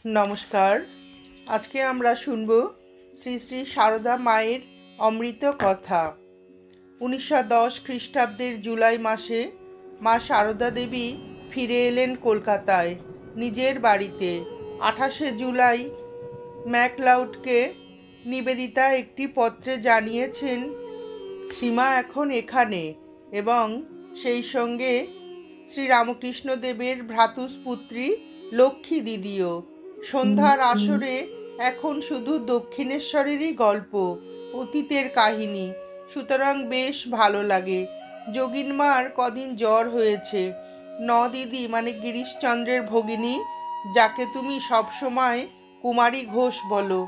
नमस्कार। आज के आमरा शुनबो श्री श्री शारदा मायेर अमृत कथा। 1910 ख्रिस्टाब्देर जुलाई मासे मा शारदा देवी फिरे एलेन कलकाताय निजेर बाड़ीते। 28 जुलाई मैकलाउडके निवेदिता एकटी पत्रे जानिয়েছেন শ্রীমা এখন এখানে এবং সেই সঙ্গে শ্রী রামকৃষ্ণ দেবের ভ্রাতুস্পুত্রী লক্ষ্মী দিদিও। সন্ধ্যার আসরে এখন শুধু দক্ষিণেশ্বরেরই গল্প, অতীতের কাহিনী, সুতরাং বেশ ভালো লাগে। যোগিনমার কদিন জ্বর হয়েছে। দিদি মানে গিরিশচন্দ্রের ভগিনী, যাকে তুমি সবসময় কুমারী ঘোষ বলো,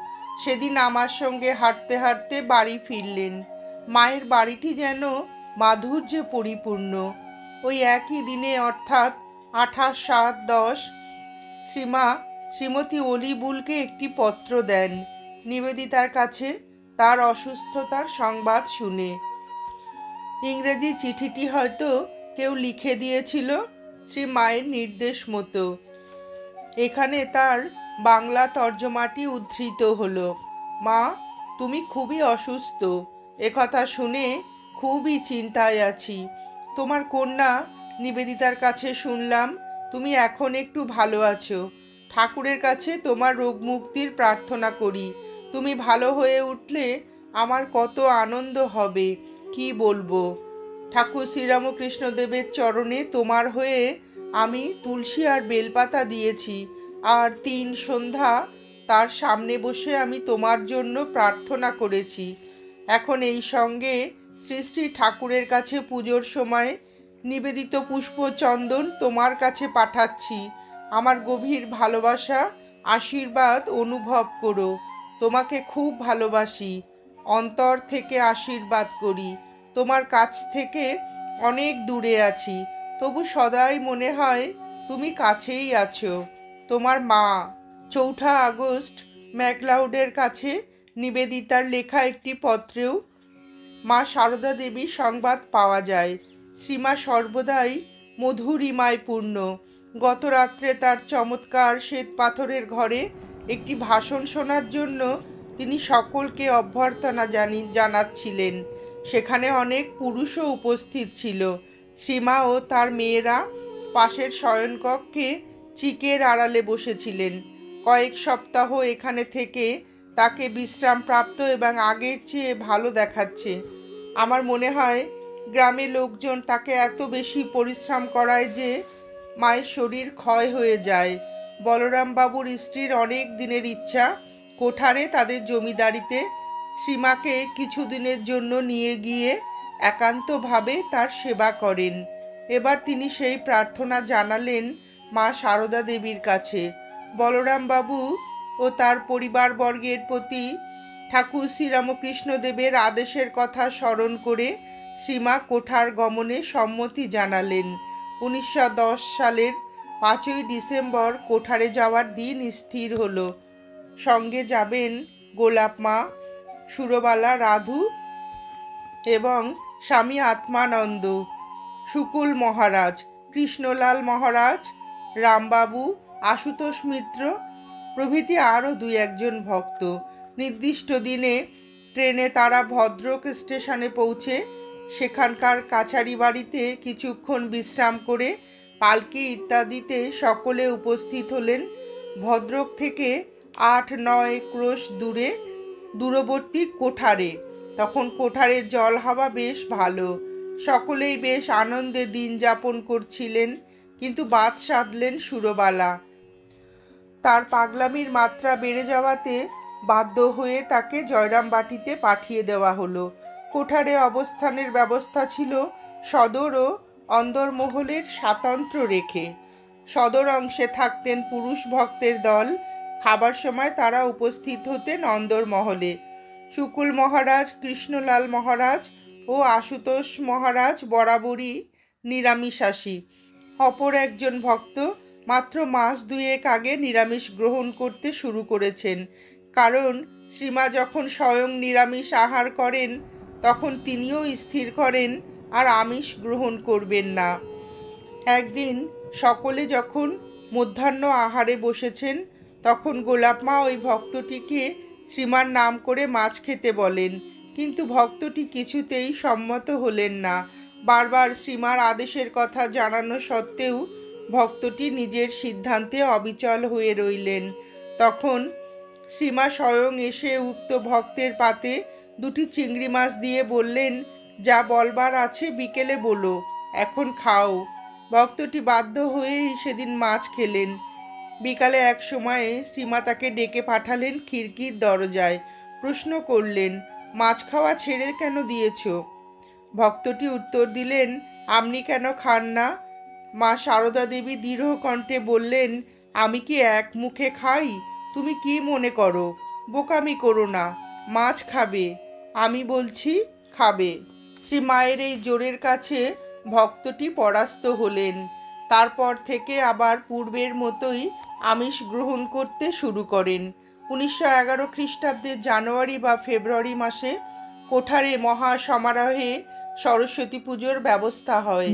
সেদিন আমার সঙ্গে হাঁটতে হাঁটতে বাড়ি ফিরলেন। মায়ের বাড়িটি যেন মাধুর্যে পরিপূর্ণ। ওই একই দিনে অর্থাৎ 28/7/10 শ্রীমা শ্রীমতী অলিবুলকে একটি পত্র দেন নিবেদিতার কাছে তার অসুস্থতার সংবাদ শুনে। ইংরেজি চিঠিটি হয়তো কেউ লিখে দিয়েছিল শ্রী মায়ের নির্দেশ মতো। এখানে তার বাংলা তর্জমাটি উদ্ধৃত হলো। মা, তুমি খুবই অসুস্থ, একথা শুনে খুবই চিন্তায় আছি। তোমার কন্যা নিবেদিতার কাছে শুনলাম তুমি এখন একটু ভালো আছো। ঠাকুরের কাছে তোমার রোগ মুক্তির প্রার্থনা করি। তুমি ভালো হয়ে উঠলে আমার কত আনন্দ হবে কি বলবো। ঠাকুর শ্রীরামকৃষ্ণদেবের চরণে তোমার হয়ে আমি তুলসী আর বেলপাতা দিয়েছি, আর 3 সন্ধ্যা তার সামনে বসে আমি তোমার জন্য প্রার্থনা করেছি। এখন এই সঙ্গে শ্রী শ্রী ঠাকুরের কাছে পুজোর সময় নিবেদিত পুষ্পচন্দন তোমার কাছে পাঠাচ্ছি। আমার গভীর ভালোবাসা আশীর্বাদ অনুভব করো। তোমাকে খুব ভালোবাসি, অন্তর থেকে আশীর্বাদ করি। তোমার কাছ থেকে অনেক দূরে আছি, তবু সদাই মনে হয় তুমি কাছেই আছো। তোমার মা। 4 আগস্ট ম্যাকলাউডের কাছে নিবেদিতার লেখা একটি পত্রেও মা শারদা দেবীর সংবাদ পাওয়া যায়। শ্রীমা সর্বদাই মধুরিমায় পূর্ণ। গত রাত্রে তার চমৎকার শ্বেত পাথরের ঘরে একটি ভাষণ শোনার জন্য তিনি সকলকে অভ্যর্থনা জানাচ্ছিলেন। সেখানে অনেক পুরুষও উপস্থিত ছিল। শ্রীমা ও তার মেয়েরা পাশের শয়নকক্ষে চিকের আড়ালে বসেছিলেন। কয়েক সপ্তাহ এখানে থেকে তাকে বিশ্রামপ্রাপ্ত এবং আগের চেয়ে ভালো দেখাচ্ছে। আমার মনে হয় গ্রামে লোকজন তাকে এত বেশি পরিশ্রম করায় যে মায়ের শরীর ক্ষয় হয়ে যায়। বলরাম বাবুর স্ত্রীর অনেক দিনের ইচ্ছা কোঠারে তাদের জমিদারিতে শ্রীমাকে কিছুদিনের জন্য নিয়ে গিয়ে একান্তভাবে তার সেবা করেন। এবার তিনি সেই প্রার্থনা জানালেন মা শারদা দেবীর কাছে। বলরাম বাবু ও তার পরিবারবর্গের প্রতি ঠাকুর শ্রীরামকৃষ্ণদেবের আদেশের কথা স্মরণ করে শ্রীমা কোঠার গমনে সম্মতি জানালেন। 1910 সালের 5 ডিসেম্বর কোঠারে যাওয়ার দিন স্থির হলো। সঙ্গে যাবেন গোলাপ মা, সুরবালা, রাধু এবং স্বামী আত্মানন্দ, শুকুল মহারাজ, কৃষ্ণলাল মহারাজ, রামবাবু, আশুতোষ মিত্র প্রভৃতি আরও 2-1 ভক্ত। নির্দিষ্ট দিনে ট্রেনে তারা ভদ্রক স্টেশনে পৌঁছে সেখানকার কাছারি বাড়িতে কিছুক্ষণ বিশ্রাম করে পালকি ইত্যাদিতে সকলে উপস্থিত হলেন। ভদ্রক থেকে 8-9 ক্রোশ দূরবর্তী কোঠারে। তখন কোঠারের জল হাওয়া বেশ ভালো, সকলেই বেশ আনন্দে দিন যাপন করছিলেন। কিন্তু বাদ সাধলেন সুরবালা। তার পাগলামির মাত্রা বেড়ে যাওয়াতে বাধ্য হয়ে তাকে জয়রামবাটিতে পাঠিয়ে দেওয়া হলো। কোঠারে অবস্থানের ব্যবস্থা ছিল সদর ও অন্দরমহলের স্বাতন্ত্র রেখে। সদর অংশে থাকতেন পুরুষ ভক্তের দল, খাবার সময় তারা উপস্থিত হতেন অন্দরমহলে। শুকুল মহারাজ, কৃষ্ণলাল মহারাজ ও আশুতোষ মহারাজ বরাবরই নিরামিষাশী। অপর একজন ভক্ত মাত্র মাস 2 আগে নিরামিষ গ্রহণ করতে শুরু করেছেন, কারণ শ্রীমা যখন স্বয়ং নিরামিষ আহার করেন তখন তিনিও স্থির করেন আর আমিষ গ্রহণ করবেন না। একদিন সকলে যখন মধ্যাহ্ন আহারে বসেছেন তখন গোলাপ মা ওই ভক্তটিকে শ্রীমার নাম করে মাছ খেতে বলেন, কিন্তু ভক্তটি কিছুতেই সম্মত হলেন না। বারবার শ্রীমার আদেশের কথা জানানো সত্ত্বেও ভক্তটি নিজের সিদ্ধান্তে অবিচল হয়ে রইলেন। তখন শ্রীমা স্বয়ং এসে উক্ত ভক্তের পাতে দুটি চিংড়ি মাছ দিয়ে বললেন, যা বলবার আছে বিকেলে বলো, এখন খাও। ভক্তটি বাধ্য হয়েই সেদিন মাছ খেলেন। বিকালে এক সময়ে শ্রীমা তাকে ডেকে পাঠালেন খিড়কির দরজায়। প্রশ্ন করলেন, মাছ খাওয়া ছেড়ে কেন দিয়েছ? ভক্তটি উত্তর দিলেন, আপনি কেন খান না? মা সারদা দেবী দৃঢ় কণ্ঠে বললেন, আমি কি এক মুখে খাই? তুমি কি মনে করো? বোকামি করো না, মাছ খাবে, আমি বলছি খাবে। শ্রী মায়ের এই জোরের কাছে ভক্তটি পরাস্ত হলেন। তারপর থেকে আবার পূর্বের মতোই আমিষ গ্রহণ করতে শুরু করেন। 1911 খ্রিস্টাব্দের জানুয়ারি বা ফেব্রুয়ারি মাসে কোঠারে মহা সমারোহে সরস্বতী পুজোর ব্যবস্থা হয়।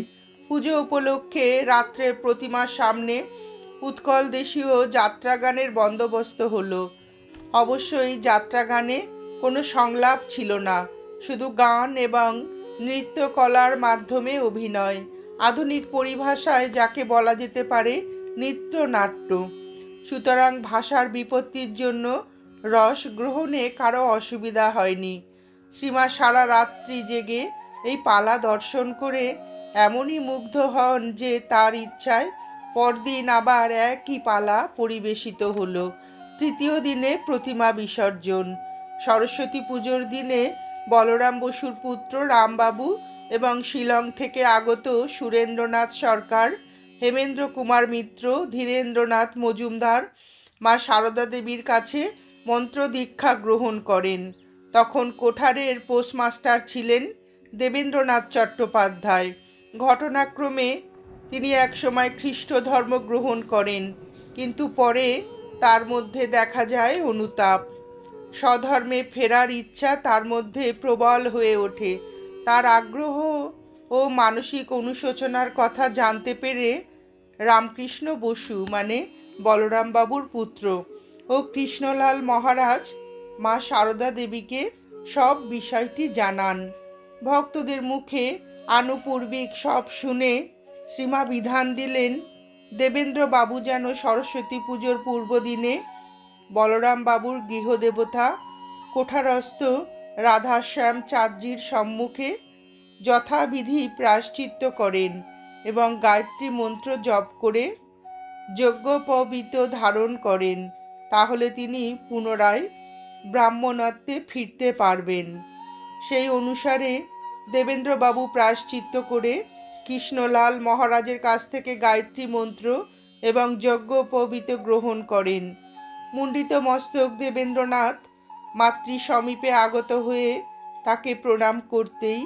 পুজো উপলক্ষে রাত্রে প্রতিমার সামনে উৎকল দেশীয় যাত্রাগানের বন্দোবস্ত হলো। অবশ্যই যাত্রাগানে কোনো সংলাপ ছিল না, শুধু গান এবং নৃত্যকলার মাধ্যমে অভিনয়। আধুনিক পরিভাষায় যাকে বলা যেতে পারে নৃত্যনাট্য। সুতরাং ভাষার বিপত্তির জন্য রস গ্রহণে কারো অসুবিধা হয়নি। শ্রীমা সারা রাত্রি জেগে এই পালা দর্শন করে এমনই মুগ্ধ হন যে তার ইচ্ছায় পরদিন আবার একই পালা পরিবেশিত হলো। তৃতীয় দিনে প্রতিমা বিসর্জন। সরস্বতী পুজোর দিনে বলরাম বসুর পুত্র রামবাবু এবং শিলং থেকে আগত সুরেন্দ্রনাথ সরকার, হেমেন্দ্র কুমার মিত্র, ধীরেন্দ্রনাথ মজুমদার মা সারদা দেবীর কাছে মন্ত্র দীক্ষা গ্রহণ করেন। তখন কোঠারের পোস্টমাস্টার ছিলেন দেবেন্দ্রনাথ চট্টোপাধ্যায়। ঘটনাক্রমে তিনি একসময় খ্রিস্ট ধর্ম গ্রহণ করেন, কিন্তু পরে তার মধ্যে দেখা যায় অনুতাপ। স্বধর্মে ফেরার ইচ্ছা তার মধ্যে প্রবল হয়ে ওঠে। তার আগ্রহ ও মানসিক অনুশোচনার কথা জানতে পেরে রামকৃষ্ণ বসু মানে বলরামবাবুর পুত্র ও কৃষ্ণলাল মহারাজ মা সারদা দেবীকে সব বিষয়টি জানান। ভক্তদের মুখে আনুপূর্বিক সব শুনে শ্রীমা বিধান দিলেন, দেবেন্দ্রবাবু যেন সরস্বতী পুজোর পূর্বদিনে বলরামবাবুর গৃহদেবতা কোঠারস্থ রাধাশ্যাম চাঁদজির সম্মুখে যথাবিধি প্রায়শ্চিত্ত করেন এবং গায়ত্রী মন্ত্র জপ করে যজ্ঞোপবীত ধারণ করেন। তাহলে তিনি পুনরায় ব্রাহ্মণত্বে ফিরতে পারবেন। সেই অনুসারে দেবেন্দ্রবাবু প্রায়শ্চিত্ত করে কৃষ্ণলাল মহারাজের কাছ থেকে গায়ত্রী মন্ত্র এবং যজ্ঞোপবীত গ্রহণ করেন। মুণ্ডিত মস্তক দেবেন্দ্রনাথ মাতৃ সমীপে আগত হয়ে তাকে প্রণাম করতেই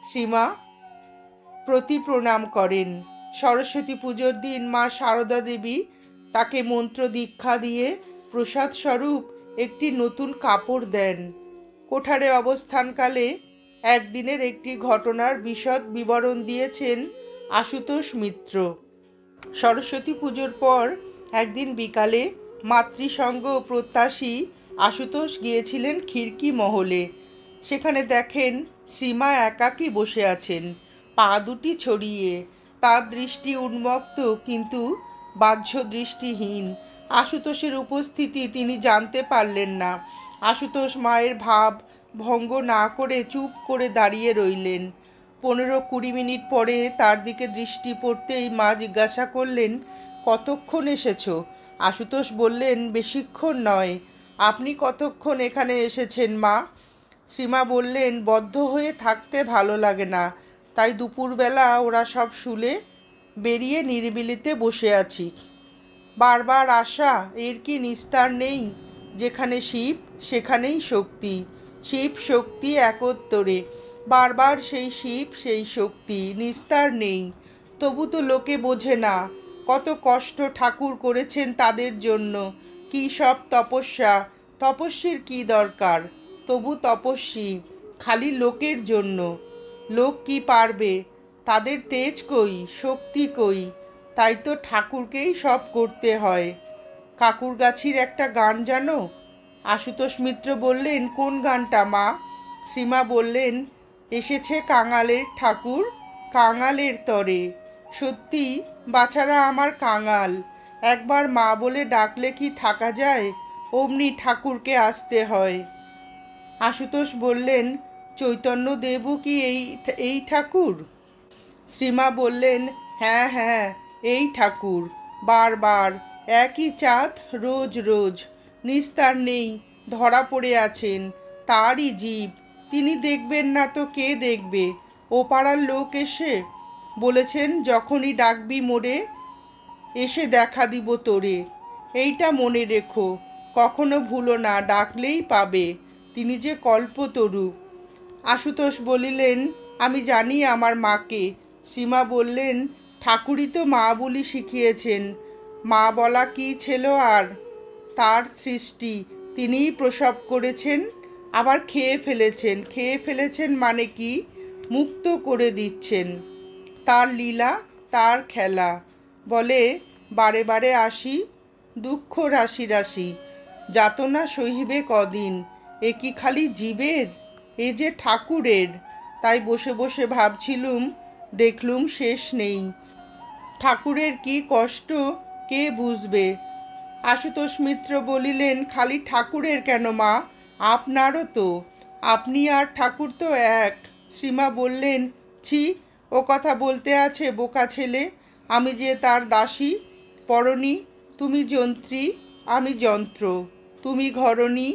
শ্রীমা প্রতি প্রণাম করেন। সরস্বতী পুজোর দিন মা সারদা দেবী তাকে মন্ত্র দীক্ষা দিয়ে প্রসাদ স্বরূপ একটি নতুন কাপড় দেন। কোঠারে অবস্থানকালে একদিনের একটি ঘটনার বিশদ বিবরণ দিয়েছেন আশুতোষ মিত্র। সরস্বতী পুজোর পর একদিন বিকালে মাতৃসঙ্গ প্রত্যাশী আশুতোষ গিয়েছিলেন খিড়কি মহলে। সেখানে দেখেন শ্রীমা একাকী বসে আছেন, পা দুটি ছড়িয়ে। তার দৃষ্টি উন্মুক্ত কিন্তু বাহ্য দৃষ্টিহীন। আশুতোষের উপস্থিতি তিনি জানতে পারলেন না। আশুতোষ মায়ের ভাব ভঙ্গ না করে চুপ করে দাঁড়িয়ে রইলেন। 15-20 মিনিট পরে তার দিকে দৃষ্টি পড়তেই মা জিজ্ঞাসা করলেন, কতক্ষণ এসেছ? আশুতোষ বললেন, বেশিক্ষণ নয়। আপনি কতক্ষণ এখানে এসেছেন মা? শ্রীমা বললেন, বদ্ধ হয়ে থাকতে ভালো লাগে না, তাই দুপুরবেলা ওরা সব শুলে বেরিয়ে নিরিবিলিতে বসে আছি। বারবার আসা, এর কি নিস্তার নেই? যেখানে শিব সেখানেই শক্তি, শিব শক্তি একত্তরে। বারবার সেই শিব সেই শক্তি, নিস্তার নেই। তবু তো লোকে বোঝে না কত কষ্ট ঠাকুর করেছেন তাদের জন্য, কী সব তপস্যা। তপস্বীর কি দরকার? তবু তপস্বী, খালি লোকের জন্য। লোক কি পারবে? তাদের তেজ কই, শক্তি কই? তাই তো ঠাকুরকেই সব করতে হয়। কাকুরগাছির একটা গান জানো? আশুতোষ মিত্র বললেন, কোন গানটা মা? শ্রীমা বললেন, এসেছে কাঙালের ঠাকুর কাঙালের তরে। সত্যি বাছারা আমার কাঙাল, একবার মা বলে ডাকলে কি থাকা যায়? অমনি ঠাকুরকে আসতে হয়। আশুতোষ বললেন, চৈতন্য দেবও কি এই ঠাকুর? শ্রীমা বললেন, হ্যাঁ হ্যাঁ, এই ঠাকুর। বারবার একই চাঁদ, রোজ রোজ, নিস্তার নেই, ধরা পড়ে আছেন। তারই জীব, তিনি দেখবেন না তো কে দেখবে? ও পাড়ার লোক এসে বলেছেন, যখনই ডাকবি মোরে, এসে দেখা দিব তোরে। এইটা মনে রেখো, কখনো ভুলো না, ডাকলেই পাবে। তিনি যে কল্পতরু। আশুতোষ বলিলেন, আমি জানি আমার মাকে। শ্রীমা বললেন, ঠাকুরই তো মা বলি শিখিয়েছেন। মা বলা কি ছিল আর? তার সৃষ্টি, তিনিই প্রসব করেছেন, আবার খেয়ে ফেলেছেন। খেয়ে ফেলেছেন মানে কি? মুক্ত করে দিচ্ছেন। তার লীলা, তার খেলা। বলে, বারে বারে আসি, দুঃখ রাশি রাশি, যাতনা সহিবে কদিন। এ কি খালি জীবের? এ যে ঠাকুরের। তাই বসে বসে ভাবছিলুম, দেখলুম শেষ নেই। ঠাকুরের কি কষ্ট কে বুঝবে? আশুতোষ মিত্র বলিলেন, খালি ঠাকুরের কেন মা, আপনারও তো। আপনি আর ঠাকুর তো এক। শ্রীমা বললেন, ছি, ও কথা বলতে আছে বোকা ছেলে। আমি যে তার দাসী পরনী। তুমি যন্ত্রী, আমি যন্ত্র। তুমি ঘরণী,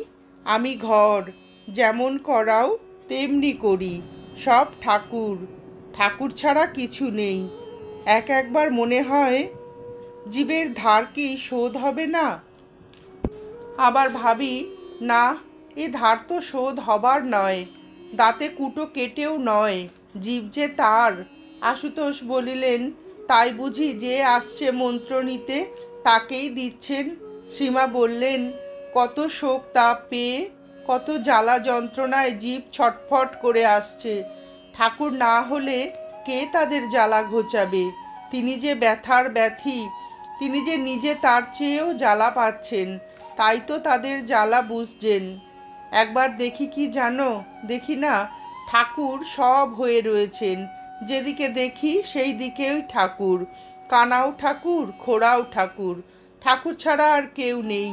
আমি ঘর। যেমন করাও তেমনি করি। সব ঠাকুর, ঠাকুর ছাড়া কিছু নেই। একবার মনে হয়, জীবের ধার কি শোধ হবে না? আবার ভাবি, না, এ ধার তো শোধ হবার নয়, দাঁতে কুটো কেটেও নয়, জীব যে তার। আশুতোষ বলিলেন, তাই বুঝি যে আসছে মন্ত্র নিতে তাকেই দিচ্ছেন? শ্রীমা বললেন, কত শোক তাপ পেয়ে, কত জ্বালা যন্ত্রণায় জীব ছটফট করে আসছে। ঠাকুর না হলে কে তাদের জ্বালা ঘোচাবে? তিনি যে ব্যথার ব্যথী, তিনি যে নিজে তার চেয়েও জ্বালা পাচ্ছেন, তাই তো তাদের জ্বালা বুঝছেন। একবার দেখি কি জানো? দেখি না, ঠাকুর সব হয়ে রয়েছেন। যেদিকে দেখি সেই দিকেই ঠাকুর। কানাও ঠাকুর, খোড়াও ঠাকুর। ঠাকুর ছাড়া আর কেউ নেই।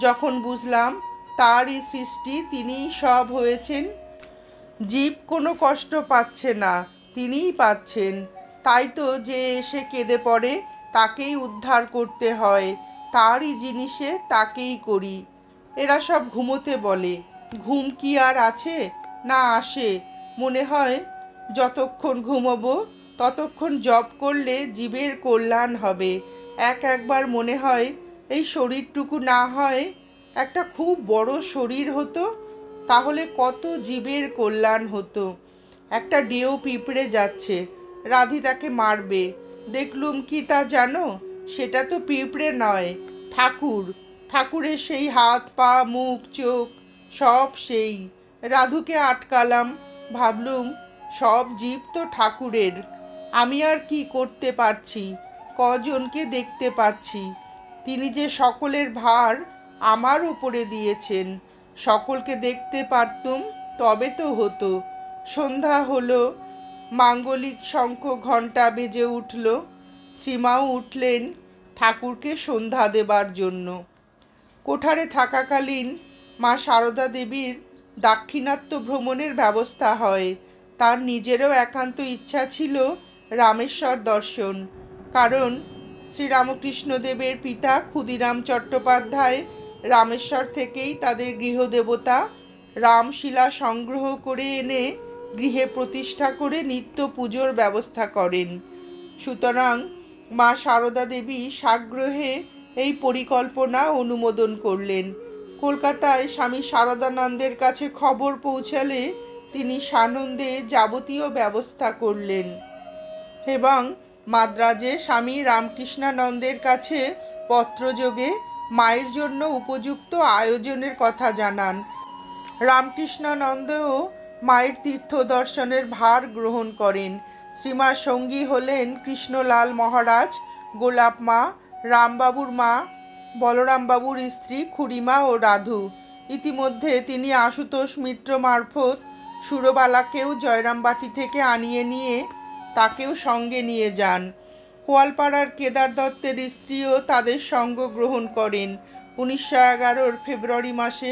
যখন বুঝলাম তারই সৃষ্টি, তিনিই সব হয়েছেন, জীব কোনো কষ্ট পাচ্ছে না, তিনিই পাচ্ছেন। তাই তো যে এসে কেঁদে পড়ে তাকেই উদ্ধার করতে হয়, তারই জিনিসে তাকেই করি। এরা সব ঘুমোতে বলে। ঘুম কি আর আছে? না আসে। মনে হয় যতক্ষণ ঘুমোবো ততক্ষণ জপ করলে জীবের কল্যাণ হবে। একবার মনে হয়, এই শরীরটুকু না হয় একটা খুব বড় শরীর হতো, তাহলে কত জীবের কল্যাণ হতো। একটা ডেও পিঁপড়ে যাচ্ছে, রাধি তাকে মারবে। দেখলুম কি তা জানো? সেটা তো পিঁপড়ে নয়, ঠাকুর। ঠাকুরের সেই হাত পা মুখ চোখ সব সেই। রাধুকে আটকালাম, ভাবলুম সব জীব তো ঠাকুরের। আমি আর কি করতে পারছি? কজনকে দেখতে পাচ্ছি? তিনি যে সকলের ভার আমার উপরে দিয়েছেন। সকলকে দেখতে পারতুম তবে তো হতো। সন্ধ্যা হলো, মাঙ্গলিক শঙ্খ ঘণ্টা বেজে উঠল। শ্রীমাও উঠলেন ঠাকুরকে সন্ধ্যা দেবার জন্য। কোঠারে থাকাকালীন মা সারদা দেবীর দাক্ষিণাত্য ভ্রমণের ব্যবস্থা হয়। তার নিজেরও একান্ত ইচ্ছা ছিল রামেশ্বর দর্শন। কারণ শ্রীরামকৃষ্ণদেবের পিতা ক্ষুদিরাম চট্টোপাধ্যায় রামেশ্বর থেকেই তাদের গৃহদেবতা রামশিলা সংগ্রহ করে এনে গৃহে প্রতিষ্ঠা করে নিত্য পুজোর ব্যবস্থা করেন। সুতরাং মা সারদা দেবী সাগ্রহে এই পরিকল্পনা অনুমোদন করলেন। কলকাতায় স্বামী সারদানন্দের কাছে খবর পৌঁছালে তিনি সানন্দে যাবতীয় ব্যবস্থা করলেন এবং মাদ্রাজে স্বামী রামকৃষ্ণানন্দের কাছে পত্রযোগে মায়ের জন্য উপযুক্ত আয়োজনের কথা জানান। রামকৃষ্ণানন্দও মায়ের তীর্থ দর্শনের ভার গ্রহণ করেন। শ্রীমার সঙ্গী হলেন কৃষ্ণলাল মহারাজ, গোলাপ মা, রামবাবুর মা, বলরামবাবুর স্ত্রী খুড়িমা ও রাধু। ইতিমধ্যে তিনি আশুতোষ মিত্র মারফত সুরবালাকেও জয়রামবাটি থেকে আনিয়ে নিয়ে তাকেও সঙ্গে নিয়ে যান। কোয়ালপাড়ার কেদার দত্তের স্ত্রীও তাদের সঙ্গ গ্রহণ করেন। 1911 ফেব্রুয়ারি মাসে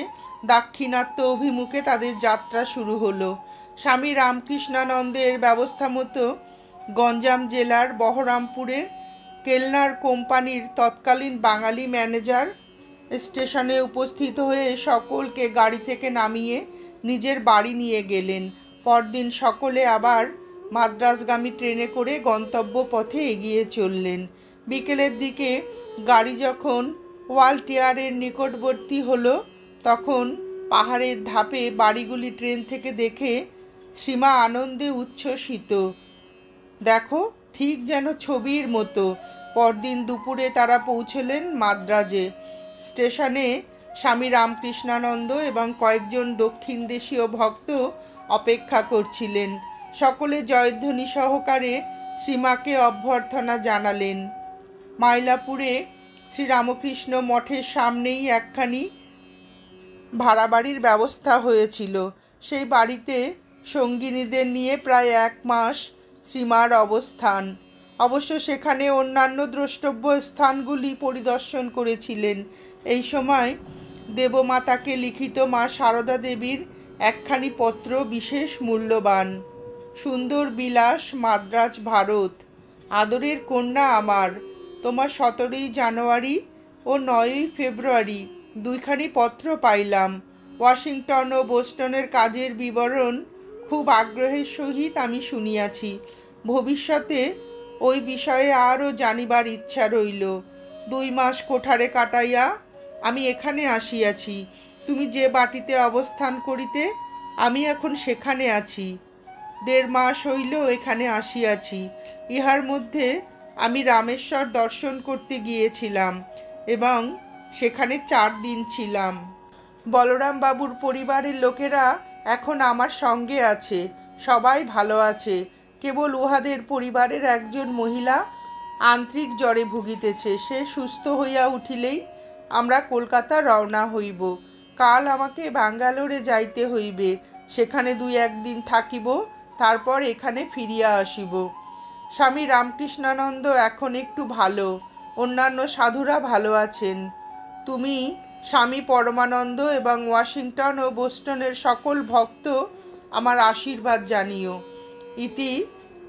দাক্ষিণাত্য অভিমুখে তাদের যাত্রা শুরু হলো। স্বামী রামকৃষ্ণানন্দের ব্যবস্থা মতো গঞ্জাম জেলার বহরমপুরের কেলনার কোম্পানির তৎকালীন বাঙালি ম্যানেজার স্টেশনে উপস্থিত হয়ে সকলকে গাড়ি থেকে নামিয়ে নিজের বাড়ি নিয়ে গেলেন। পরদিন সকলে আবার মাদ্রাসগামী ট্রেনে করে গন্তব্য পথে এগিয়ে চললেন। বিকেলের দিকে গাড়ি যখন ওয়ালটিয়ারের নিকটবর্তী হলো তখন পাহাড়ের ধাপে বাড়িগুলি ট্রেন থেকে দেখে শ্রীমা আনন্দে উচ্ছ্বসিত। দেখো, ঠিক যেন ছবির মতো। পরদিন দুপুরে তারা পৌঁছলেন মাদ্রাজে। স্টেশনে স্বামী রামকৃষ্ণানন্দ এবং কয়েকজন দক্ষিণ দেশীয় ভক্ত অপেক্ষা করছিলেন। সকলে জয়ধ্বনি সহকারে শ্রীমাকে অভ্যর্থনা জানালেন। মাইলাপুরে শ্রীরামকৃষ্ণ মঠের সামনেই একখানি ভাড়া বাড়ির ব্যবস্থা হয়েছিল। সেই বাড়িতে সঙ্গিনীদের নিয়ে প্রায় 1 মাস শ্রীমার অবস্থান। অবশ্য সেখানে অন্যান্য দ্রষ্টব্য স্থানগুলি পরিদর্শন করেছিলেন। এই সময় দেবমাতাকে লিখিত মা সারদা দেবীর একখানি পত্র বিশেষ মূল্যবান। সুন্দর বিলাস, মাদ্রাজ, ভারত। আদরের কন্যা আমার, তোমার 17ই জানুয়ারি ও 9ই ফেব্রুয়ারি 2খানি পত্র পাইলাম। ওয়াশিংটন ও বোস্টনের কাজের বিবরণ খুব আগ্রহের সহিত আমি শুনিয়াছি। ভবিষ্যতে ওই বিষয়ে আরও জানিবার ইচ্ছা রইল। 2 মাস কোঠারে কাটাইয়া আমি এখানে আসিয়াছি। তুমি যে বাটিতে অবস্থান করিতে আমি এখন সেখানে আছি। 1.5 মাস হইল এখানে আসিয়াছি। ইহার মধ্যে আমি রামেশ্বর দর্শন করতে গিয়েছিলাম এবং সেখানে 4 দিন ছিলাম। বলরাম বাবুর পরিবারের লোকেরা এখন আমার সঙ্গে আছে, সবাই ভালো আছে। কেবল উহাদের পরিবারের একজন মহিলা আন্ত্রিক জ্বরে ভুগিতেছে। সে সুস্থ হইয়া উঠিলেই আমরা কলকাতা রওনা হইব। কাল আমাকে ব্যাঙ্গালোরে যাইতে হইবে। সেখানে 2-1 দিন থাকিব, তারপর এখানে ফিরিয়া আসিব। স্বামী রামকৃষ্ণানন্দ এখন একটু ভালো, অন্যান্য সাধুরা ভালো আছেন। তুমি স্বামী পরমানন্দ এবং ওয়াশিংটন ও বোস্টনের সকল ভক্ত আমার আশীর্বাদ জানিও। ইতি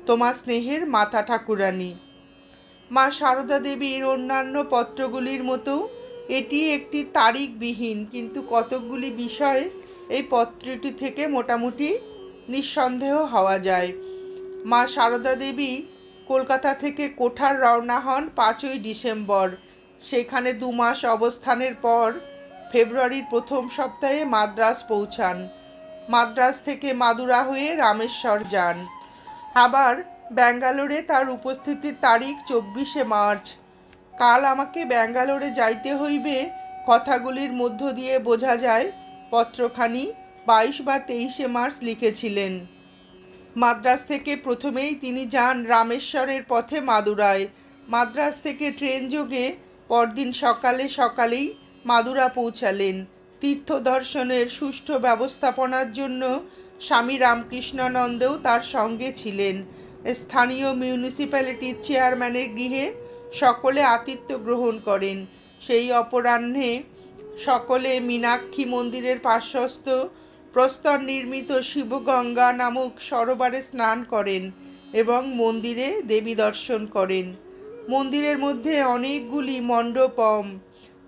তোমার স্নেহের মাতা ঠাকুরানী। মা সারদা দেবীর অন্যান্য পত্রগুলির মতো এটি একটি তারিখবিহীন কিন্তু কতকগুলি বিষয় এই পত্রটি থেকে মোটামুটি নিঃসন্দেহ হওয়া যায়। মা সারদা দেবী কলকাতা থেকে কোঠার রওনা হন 5ই ডিসেম্বর। সেখানে 2 মাস অবস্থানের পর ফেব্রুয়ারির প্রথম সপ্তাহে মাদ্রাজ পৌঁছান। মাদ্রাজ থেকে মাদুরা হয়ে রামেশ্বর যান। আবার ব্যাঙ্গালোরে তার উপস্থিতির তারিখ 24শে মার্চ। কাল আমাকে ব্যাঙ্গালোরে যাইতে হইবে কথাগুলির মধ্য দিয়ে বোঝা যায় পত্রখানি 22 বা 23শে মার্চ লিখেছিলেন। মাদ্রাজ থেকে প্রথমেই তিনি যান রামেশ্বরের পথে মাদুরায়। মাদ্রাজ থেকে ট্রেন যোগে পরদিন সকালেই মাদুরা পৌঁছালেন। তীর্থ দর্শনের সুষ্ঠু ব্যবস্থাপনার জন্য স্বামী রামকৃষ্ণানন্দও তার সঙ্গে ছিলেন। স্থানীয় মিউনিসিপ্যালিটির চেয়ারম্যানের গৃহে সকলে আতিথ্য গ্রহণ করেন। সেই অপরাহ্নে সকলে মীনাক্ষী মন্দিরের পার্শ্বস্থ প্রস্তর নির্মিত শিবগঙ্গা নামক সরোবরে স্নান করেন এবং মন্দিরে দেবী দর্শন করেন। মন্দিরের মধ্যে অনেকগুলি মণ্ডপম,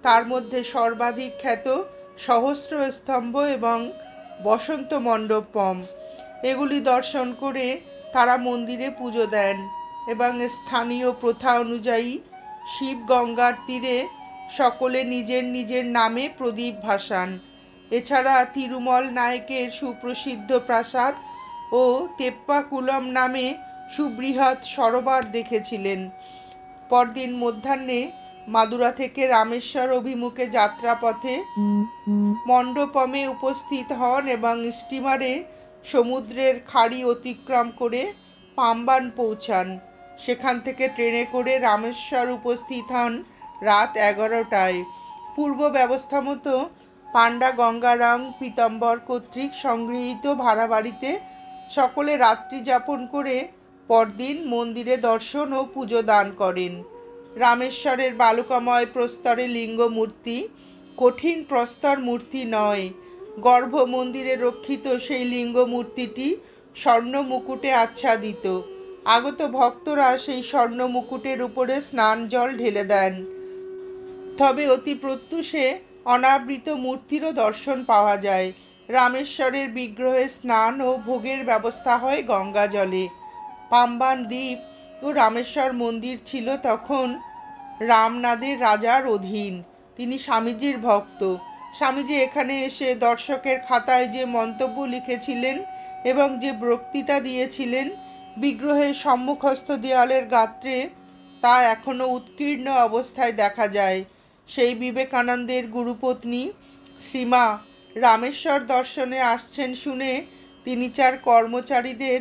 তার মধ্যে সর্বাধিক খ্যাত সহস্র স্তম্ভ এবং বসন্ত মণ্ডপম। এগুলি দর্শন করে তারা মন্দিরে পুজো দেন এবং স্থানীয় প্রথা অনুযায়ী শিব গঙ্গার তীরে সকলে নিজের নিজের নামে প্রদীপ ভাসান। এছাড়া তিরুমল নায়কের সুপ্রসিদ্ধ প্রাসাদ ও তেপ্পাকুলম নামে সুবৃহৎ সরোবর দেখেছিলেন। পরদিন মধ্যাহ্নে মাদুরা থেকে রামেশ্বর অভিমুখে যাত্রাপথে মণ্ডপমে উপস্থিত হন এবং স্টিমারে সমুদ্রের খাড়ি অতিক্রম করে পাম্বান পৌঁছান। সেখান থেকে ট্রেনে করে রামেশ্বর উপস্থিত হন রাত 11টায়। পূর্ব ব্যবস্থা মতো পাণ্ডা গঙ্গারাম পীতাম্বর কর্তৃক সংগৃহীত ভাড়া বাড়িতে সকলে রাত্রি যাপন করে পরদিন মন্দিরে দর্শন ও পুজো দান করেন। রামেশ্বরের বালুকাময় প্রস্তরে লিঙ্গ মূর্তি কঠিন প্রস্তর মূর্তি নয়। গর্ভ মন্দিরে রক্ষিত সেই লিঙ্গ মূর্তিটি স্বর্ণ মুকুটে আচ্ছাদিত। আগত ভক্তরা সেই স্বর্ণ মুকুটের উপরে স্নান জল ঢেলে দেন। তবে অতি প্রত্যুষে অনাবৃত মূর্তিরও দর্শন পাওয়া যায়। রামেশ্বরের বিগ্রহে স্নান ও ভোগের ব্যবস্থা হয় গঙ্গা জলে। পাম্বান দ্বীপ ও রামেশ্বর মন্দির ছিল তখন রামনাদের রাজার অধীন। তিনি স্বামীজির ভক্ত। স্বামীজি এখানে এসে দর্শকের খাতায় যে মন্তব্য লিখেছিলেন এবং যে বক্তৃতা দিয়েছিলেন, বিগ্রহের সম্মুখস্থ দেয়ালের গাত্রে তা এখনও উৎকীর্ণ অবস্থায় দেখা যায়। সেই বিবেকানন্দের গুরুপত্নী শ্রীমা রামেশ্বর দর্শনে আসছেন শুনে তিনি চার কর্মচারীদের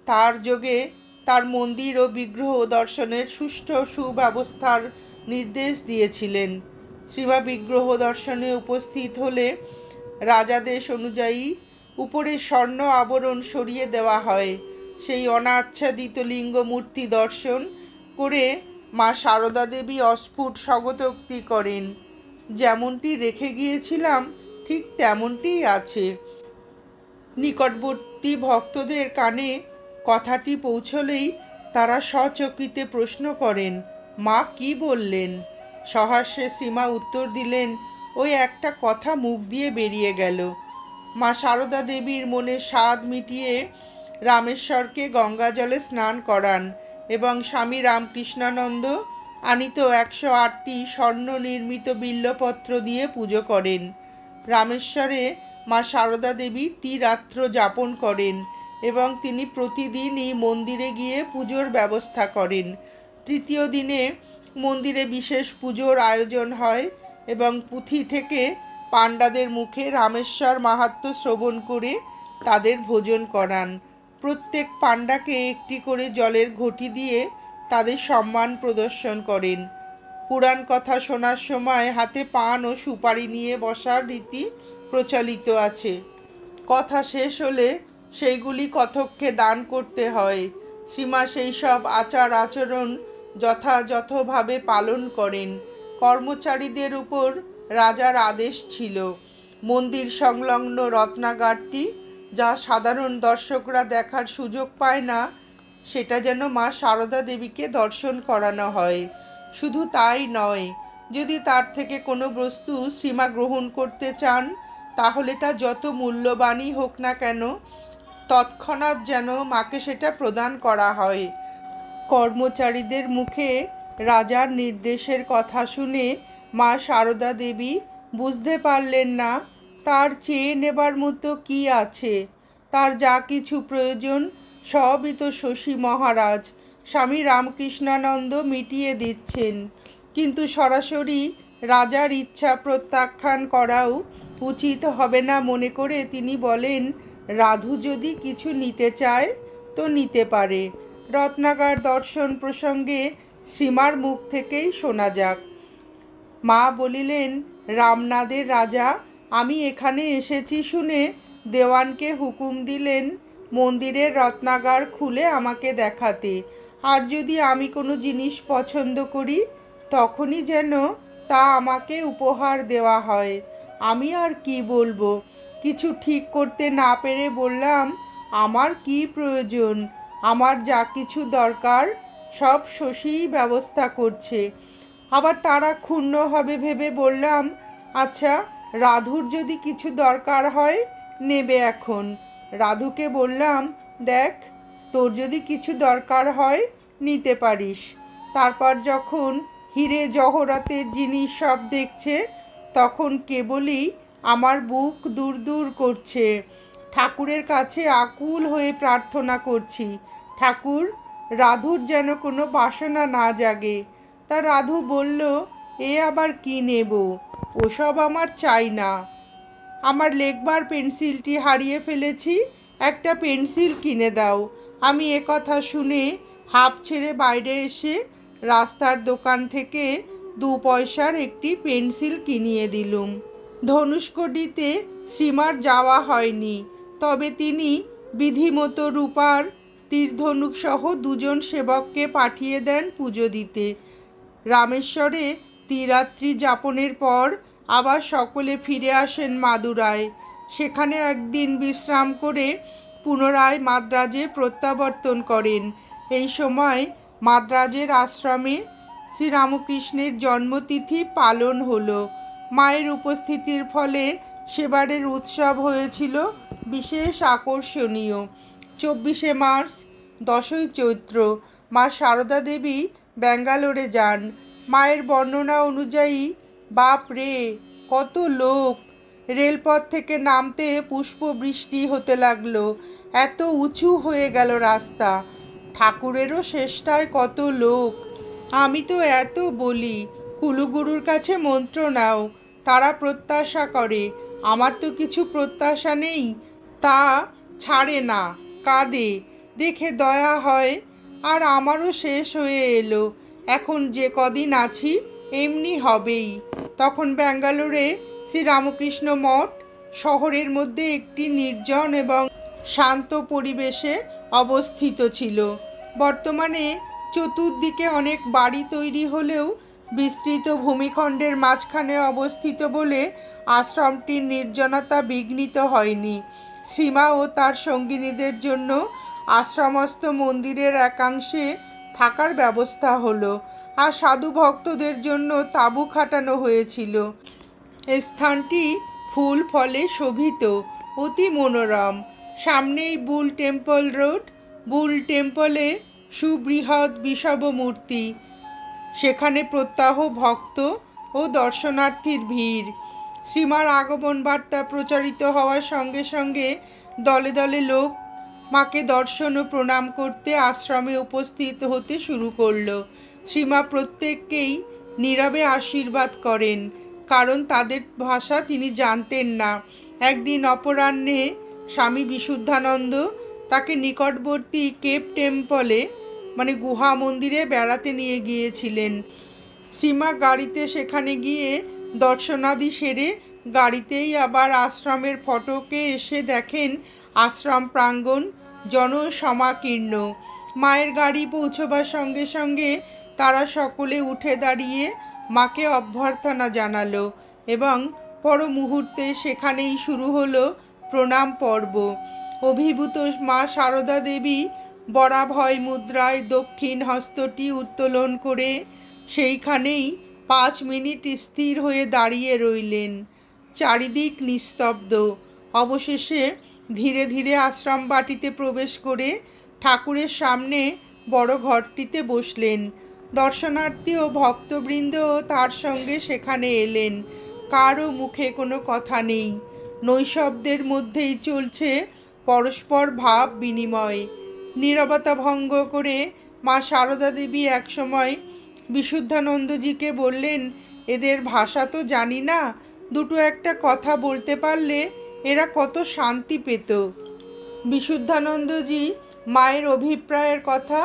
তার যোগে তার মন্দির ও বিগ্রহ দর্শনের সুষ্ঠু সুব্যবস্থার নির্দেশ দিয়েছিলেন। শ্রীমা বিগ্রহ দর্শনে উপস্থিত হলে রাজাদেশ অনুযায়ী উপরে স্বর্ণ আবরণ সরিয়ে দেওয়া হয়। সেই অনাচ্ছাদিত লিঙ্গ মূর্তি দর্শন করে মা সারদা দেবী অস্ফুট স্বগতোক্তি করেন, যেমনটি রেখে গিয়েছিলাম ঠিক তেমনটিই আছে। নিকটবর্তী ভক্তদের কানে কথাটি পৌঁছলেই তারা সচকিতে প্রশ্ন করেন, মা কি বললেন? সহাস্যে শ্রীমা উত্তর দিলেন, ওই একটা কথা মুখ দিয়ে বেরিয়ে গেল। মা সারদা দেবীর মনে স্বাদ মিটিয়ে রামেশ্বরকে গঙ্গা জলে স্নান করান এবং স্বামী রামকৃষ্ণানন্দ আনিত 108টি স্বর্ণ নির্মিত বিল্লপত্র দিয়ে পুজো করেন। রামেশ্বরে মা সারদা দেবী ত্রিরাত্র যাপন করেন এবং তিনি প্রতিদিনই মন্দিরে গিয়ে পুজোর ব্যবস্থা করেন। তৃতীয় দিনে মন্দিরে বিশেষ পুজোর আয়োজন হয় এবং পুঁথি থেকে পাণ্ডাদের মুখে রামেশ্বর মাহাত্ম্য শ্রবণ করে তাদের ভোজন করান। প্রত্যেক পাণ্ডাকে একটি করে জলের ঘটি দিয়ে তাদের সম্মান প্রদর্শন করেন। পুরাণ কথা শোনার সময় হাতে পান ও সুপারি নিয়ে বসার রীতি প্রচলিত আছে। কথা শেষ হলে সেইগুলি কথককে দান করতে হয়। শ্রীমা সেই সব আচার আচরণ যথাযথভাবে পালন করেন। কর্মচারীদের উপর রাজার আদেশ ছিল, মন্দির সংলগ্ন রত্নাগারটি যা সাধারণ দর্শকরা দেখার সুযোগ পায় না, সেটা যেন মা সারদা দেবীকে দর্শন করানো হয়। শুধু তাই নয়, যদি তার থেকে কোনো বস্তু শ্রীমা গ্রহণ করতে চান, তাহলে তা যত মূল্যবানই হোক না কেন, তৎক্ষণাৎ যেন মাকে সেটা প্রদান করা হয়। কর্মচারীদের মুখে রাজার নির্দেশের কথা শুনে মা সারদা দেবী বুঝতে পারলেন না তার চেয়ে নেবার মতো কি আছে। তার যা কিছু প্রয়োজন সবই তো শশী মহারাজ স্বামী রামকৃষ্ণানন্দ মিটিয়ে দিচ্ছেন। কিন্তু সরাসরি রাজার ইচ্ছা প্রত্যাখ্যান করাও উচিত হবে না মনে করে তিনি বলেন, রাধু যদি কিছু নিতে চায় তো নিতে পারে। রত্নাগার দর্শন প্রসঙ্গে শ্রীমার মুখ থেকেই শোনা যাক। মা বলিলেন, রামনাদের রাজা আমি এখানে এসেছি শুনে দেওয়ানকে হুকুম দিলেন মন্দিরের রত্নাগার খুলে আমাকে দেখাতে, আর যদি আমি কোনো জিনিস পছন্দ করি তখনই যেন তা আমাকে উপহার দেওয়া হয়। আমি আর কি বলবো, কিছু ঠিক করতে না পেরে বললাম, আমার কি প্রয়োজন, আমার যা কিছু দরকার সব শশীই ব্যবস্থা করছে। আবার তারা ক্ষুণ্ণ হবে ভেবে বললাম, আচ্ছা রাধুর যদি কিছু দরকার হয় নেবে এখন। রাধুকে বললাম, দেখ তোর যদি কিছু দরকার হয় নিতে পারিস। তারপর যখন হিরে জহরতের জিনিস সব দেখছে তখন কেবলই আমার বুক দূর দূর করছে। ঠাকুরের কাছে আকুল হয়ে প্রার্থনা করছি, ঠাকুর রাধুর যেন কোনো বাসনা না জাগে। তা রাধু বলল, এ আবার কি নেব, ওসব আমার চাই না। আমার লেখবার পেন্সিলটি হারিয়ে ফেলেছি, একটা পেন্সিল কিনে দাও। আমি কথা শুনে হাঁপ ছেড়ে বাইরে এসে রাস্তার দোকান থেকে 2 পয়সার একটি পেন্সিল কিনিয়ে দিলুম। ধনুষ্কডিতে শ্রীমার যাওয়া হয়নি, তবে তিনি বিধিমতো রূপার তীরধনুক সহ 2 জন সেবককে পাঠিয়ে দেন পুজো দিতে। রামেশ্বরে ত্রিরাত্রি যাপনের পর আবার সকলে ফিরে আসেন মাদুরায়। সেখানে একদিন বিশ্রাম করে পুনরায় মাদ্রাজে প্রত্যাবর্তন করেন। এই সময় মাদ্রাজের আশ্রমে শ্রীরামকৃষ্ণের জন্মতিথি পালন হলো। মায়ের উপস্থিতির ফলে সেবারের উৎসব হয়েছিল বিশেষ আকর্ষণীয়। 24শে মার্চ 10ই চৈত্র মা সারদা দেবী ব্যাঙ্গালোরে যান। মায়ের বর্ণনা অনুযায়ী বাপ রে, কত লোক! রেলপথ থেকে নামতে পুষ্পবৃষ্টি হতে লাগলো। এত উঁচু হয়ে গেল রাস্তা। ঠাকুরেরও শেষটায় কত লোক। আমি তো এত বলি, কুলুগুরুর কাছে মন্ত্র নাও, তারা প্রত্যাশা করে। আমার তো কিছু প্রত্যাশা নেই, তা ছাড়ে না, কাঁদে। দেখে দয়া হয়। আর আমারও শেষ হয়ে এলো। এখন যে কদিন আছি এমনি হবেই। তখন ব্যাঙ্গালোরে শ্রীরামকৃষ্ণ মঠ শহরের মধ্যে একটি নির্জন এবং শান্ত পরিবেশে অবস্থিত ছিল। বর্তমানে চতুর্দিকে অনেক বাড়ি তৈরি হলেও বিস্তৃত ভূমিখণ্ডের মাঝখানে অবস্থিত বলে আশ্রমটির নির্জনতা বিঘ্নিত হয়নি। শ্রীমা ও তার সঙ্গিনীদের জন্য আশ্রমস্থ মন্দিরের একাংশে থাকার ব্যবস্থা হলো, আর সাধু ভক্তদের জন্য তাঁবু খাটানো হয়েছিল। স্থানটি ফুল ফলে শোভিত, অতি মনোরম। সামনেই বুল টেম্পল রোড। বুল টেম্পলে সুবৃহৎ বিষব মূর্তি। সেখানে প্রত্যাহ ভক্ত ও দর্শনার্থীর ভিড়। শ্রীমার আগমন বার্তা প্রচারিত হওয়ার সঙ্গে সঙ্গে দলে দলে লোক মাকে দর্শন ও প্রণাম করতে আশ্রমে উপস্থিত হতে শুরু করল। শ্রীমা প্রত্যেককেই নীরবে আশীর্বাদ করেন, কারণ তাদের ভাষা তিনি জানতেন না। একদিন অপরাহ্নে স্বামী বিশুদ্ধানন্দ তাকে নিকটবর্তী কেপ টেম্পলে গুহা মন্দিরে বেড়াতে নিয়ে গিয়েছিলেন। শ্রীমা গাড়িতে সেখানে গিয়ে দর্শনাদি সেরে গাড়িতেই আবার আশ্রমের ফটকে এসে দেখেন আশ্রম প্রাঙ্গণ জনসমাকীর্ণ। মায়ের গাড়ি পৌঁছবার সঙ্গে সঙ্গে তারা সকলে উঠে দাঁড়িয়ে মাকে অভ্যর্থনা জানালো এবং পর মুহূর্তে সেখানেই শুরু হলো প্রণাম পর্ব। অভিভূত মা সারদা দেবী বরাভয় মুদ্রায় দক্ষিণ হস্তটি উত্তোলন করে সেইখানেই 5 মিনিট স্থির হয়ে দাঁড়িয়ে রইলেন। চারিদিক নিস্তব্ধ। অবশেষে ধীরে ধীরে আশ্রম বাটিতে প্রবেশ করে ঠাকুরের সামনে বড় ঘরটিতে বসলেন। দর্শনার্থী ও ভক্তবৃন্দ তার সঙ্গে সেখানে এলেন। কারও মুখে কোনো কথা নেই। নৈশব্দের মধ্যেই চলছে পরস্পর ভাব বিনিময়। নীরবতা ভঙ্গ করে মা সারদা দেবী একসময় বিশুদ্ধানন্দজিকে বললেন, এদের ভাষা তো জানি না, দুটো একটা কথা বলতে পারলে এরা কত শান্তি পেত। বিশুদ্ধানন্দজি মায়ের অভিপ্রায়ের কথা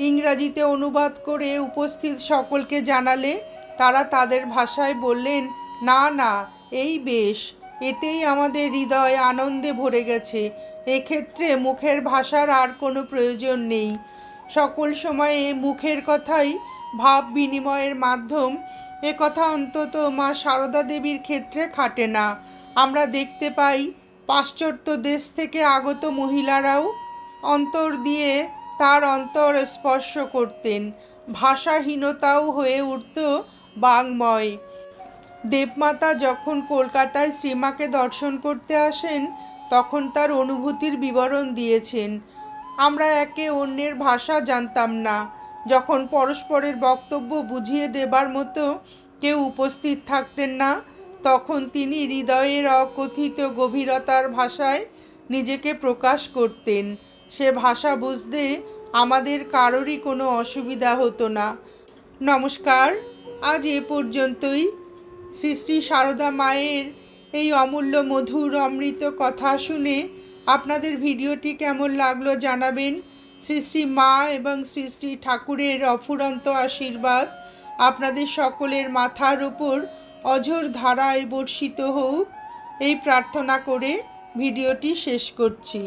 ইংরাজিতে অনুবাদ করে উপস্থিত সকলকে জানালে তারা তাদের ভাষায় বললেন, না না, এই বেশ, এতেই আমাদের হৃদয় আনন্দে ভরে গেছে। এক্ষেত্রে মুখের ভাষার আর কোনো প্রয়োজন নেই। সকল সময়ে মুখের কথাই ভাব বিনিময়ের মাধ্যম। এ কথা অন্তত মা সারদা দেবীর ক্ষেত্রে খাটে না। আমরা দেখতে পাই পাশ্চাত্য দেশ থেকে আগত মহিলারাও অন্তর দিয়ে তার অন্তর স্পর্শ করতেন। ভাষাহীনতাও হয়ে উঠত বাংময়। দেবমাতা যখন কলকাতায় শ্রীমাকে দর্শন করতে আসেন তখন তার অনুভূতির বিবরণ দিয়েছেন। আমরা একে অন্যের ভাষা জানতাম না। যখন পরস্পরের বক্তব্য বুঝিয়ে দেবার মতো কেউ উপস্থিত থাকতেন না, তখন তিনি হৃদয়ের অকথিত গভীরতার ভাষায় নিজেকে প্রকাশ করতেন। সে ভাষা বুঝতে আমাদের কারোরই কোনো অসুবিধা হতো না। নমস্কার, আজ এ পর্যন্তই। শ্রী শ্রী সারদা মায়ের এই অমূল্য মধুর অমৃত কথা শুনে আপনাদের ভিডিওটি কেমন লাগলো জানাবেন। শ্রী শ্রী মা এবং শ্রী শ্রী ঠাকুরের অফুরন্ত আশীর্বাদ আপনাদের সকলের মাথার উপর অঝোর ধারায় বর্ষিত হোক, এই প্রার্থনা করে ভিডিওটি শেষ করছি।